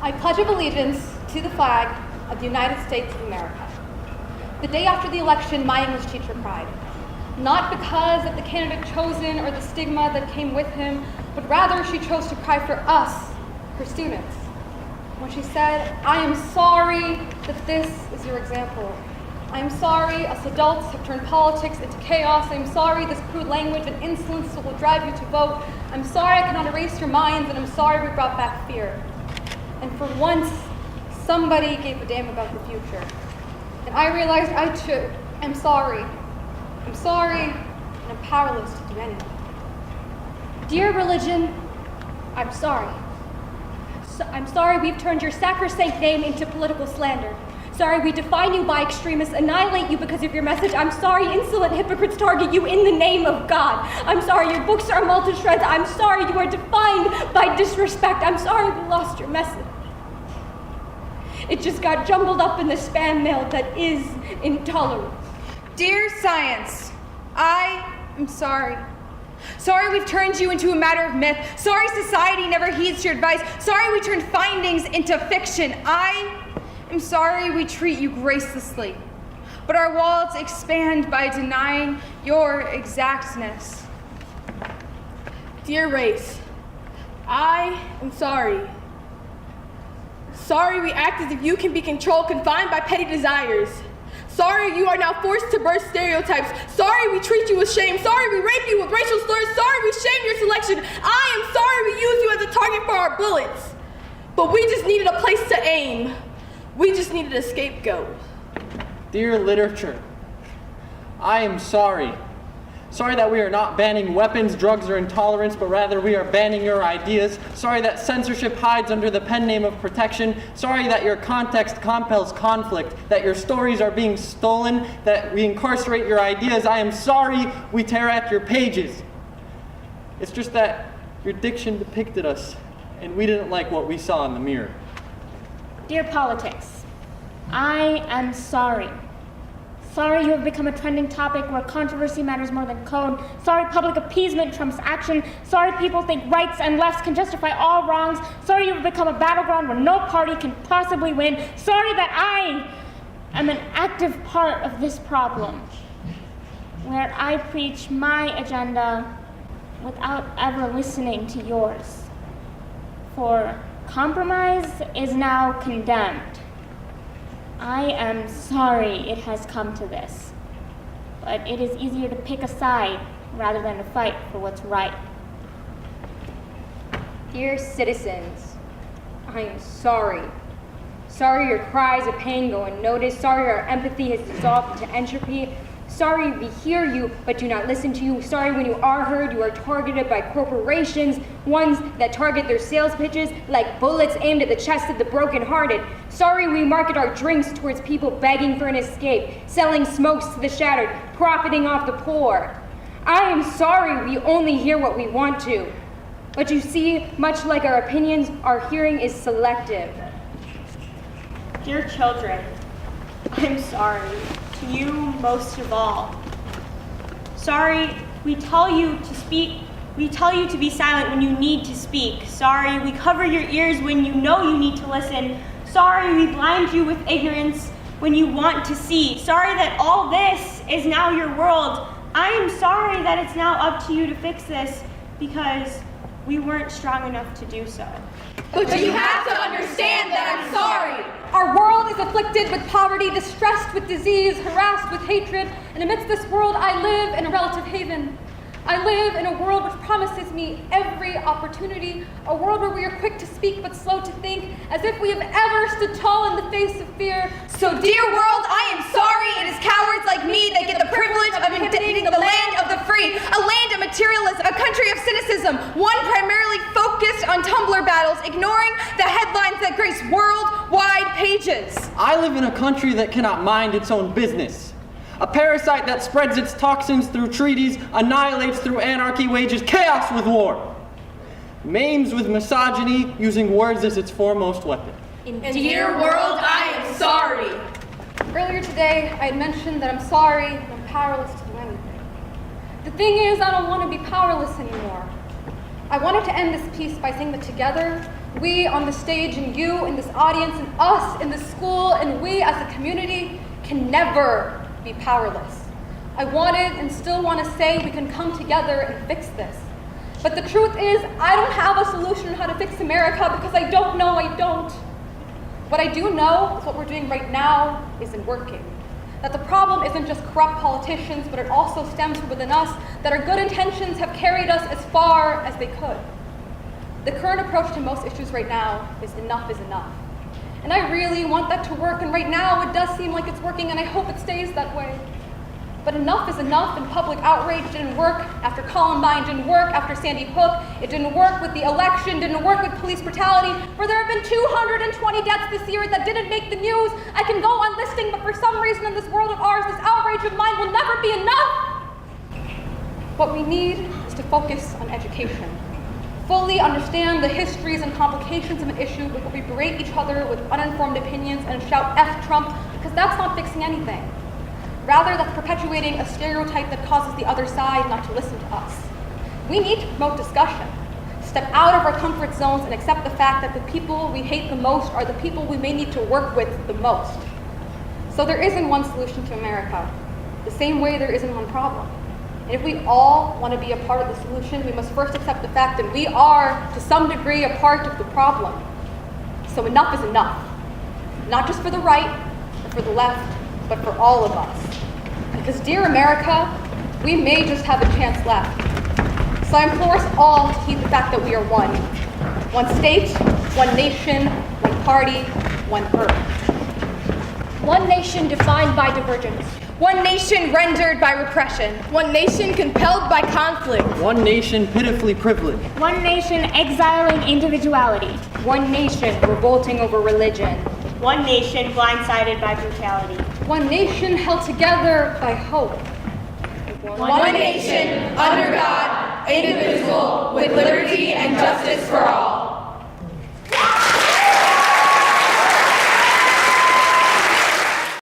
I pledge of allegiance to the flag of the United States of America. The day after the election, my English teacher cried. Not because of the candidate chosen or the stigma that came with him, but rather she chose to cry for us, her students. When she said, "I am sorry that this is your example. I am sorry us adults have turned politics into chaos. I am sorry this crude language and insolence will drive you to vote. I'm sorry I cannot erase your minds, and I'm sorry we brought back fear." And for once, somebody gave a damn about the future. And I realized I too am sorry. I'm sorry, and I'm powerless to do anything. Dear religion, I'm sorry. I'm sorry we've turned your sacrosanct name into political slander. Sorry we define you by extremists, annihilate you because of your message. I'm sorry insolent hypocrites target you in the name of God. I'm sorry your books are mauled to shreds. I'm sorry you are defined by disrespect. I'm sorry we lost your message. It just got jumbled up in the spam mail that is intolerance. Dear science, I am sorry. Sorry we've turned you into a matter of myth. Sorry society never heeds your advice. Sorry we turned findings into fiction. I am sorry we treat you gracelessly. But our walls expand by denying your exactness. Dear race, I am sorry. Sorry we act as if you can be controlled, confined by petty desires. Sorry you are now forced to burst stereotypes. Sorry we treat you with shame. Sorry we rape you with racial slurs. Sorry we shame your selection. I am sorry we use you as a target for our bullets. But we just needed a place to aim. We just needed a scapegoat. Dear literature, I am sorry. Sorry that we are not banning weapons, drugs, or intolerance, but rather we are banning your ideas. Sorry that censorship hides under the pen name of protection. Sorry that your context compels conflict, that your stories are being stolen, that we incarcerate your ideas. I am sorry we tear at your pages. It's just that your diction depicted us, and we didn't like what we saw in the mirror. Dear politics, I am sorry. Sorry you have become a trending topic where controversy matters more than code. Sorry public appeasement trumps action. Sorry people think rights and lefts can justify all wrongs. Sorry you have become a battleground where no party can possibly win. Sorry that I am an active part of this problem, where I preach my agenda without ever listening to yours. For compromise is now condemned. I am sorry it has come to this, but it is easier to pick a side rather than to fight for what's right. Dear citizens, I am sorry. Sorry your cries of pain go unnoticed. Sorry our empathy has dissolved into entropy. Sorry we hear you but do not listen to you. Sorry when you are heard, you are targeted by corporations, ones that target their sales pitches like bullets aimed at the chest of the brokenhearted. Sorry we market our drinks towards people begging for an escape, selling smokes to the shattered, profiting off the poor. I am sorry we only hear what we want to. But you see, much like our opinions, our hearing is selective. Dear children, I'm sorry. To you most of all. Sorry, we tell you to speak. We tell you to be silent when you need to speak. Sorry, we cover your ears when you know you need to listen. Sorry, we blind you with ignorance when you want to see. Sorry that all this is now your world. I am sorry that it's now up to you to fix this because we weren't strong enough to do so. But you have to understand that I'm sorry. Our world is afflicted with poverty, distressed with disease, harassed with hatred, and amidst this world I live in a relative haven. I live in a world which promises me every opportunity, a world where we are quick to speak but slow to think, as if we have ever stood tall in the face of fear. So dear world, I am sorry it is cowards like me that get the privilege of inhabiting the land of the free, a land of materialism, a country of cynicism, one primarily focused on Tumblr battles, ignoring the headlines that grace worldwide pages. I live in a country that cannot mind its own business. A parasite that spreads its toxins through treaties, annihilates through anarchy, wages chaos with war, maims with misogyny, using words as its foremost weapon. And dear world, I am sorry. Earlier today, I had mentioned that I'm sorry and I'm powerless to do anything. The thing is, I don't want to be powerless anymore. I wanted to end this piece by saying that together, We on the stage and you in this audience and us in the school and we as a community can never be powerless. I wanted and still want to say we can come together and fix this. But the truth is, I don't have a solution on how to fix America because I don't know I don't. What I do know is what we're doing right now isn't working. That the problem isn't just corrupt politicians, but it also stems from within us, that our good intentions have carried us as far as they could. The current approach to most issues right now is enough is enough. And I really want that to work, and right now it does seem like it's working, and I hope it stays that way. But enough is enough, and public outrage didn't work after Columbine, didn't work after Sandy Hook, it didn't work with the election, didn't work with police brutality, where there have been 220 deaths this year that didn't make the news. I can go on listing, but for some reason in this world of ours, this outrage of mine will never be enough. What we need is to focus on education. Fully understand the histories and complications of an issue before we berate each other with uninformed opinions and shout F Trump, because that's not fixing anything. Rather, that's perpetuating a stereotype that causes the other side not to listen to us. We need to promote discussion, step out of our comfort zones and accept the fact that the people we hate the most are the people we may need to work with the most. So there isn't one solution to America, the same way there isn't one problem. And if we all want to be a part of the solution, we must first accept the fact that we are, to some degree, a part of the problem. So enough is enough. Not just for the right or for the left, but for all of us. Because, dear America, we may just have a chance left. So I implore us all to heed the fact that we are one. One state, one nation, one party, one earth. One nation defined by divergence. One nation rendered by repression. One nation compelled by conflict. One nation pitifully privileged. One nation exiling individuality. One nation revolting over religion. One nation blindsided by brutality. One nation held together by hope. One nation, under God, indivisible, with liberty and justice for all.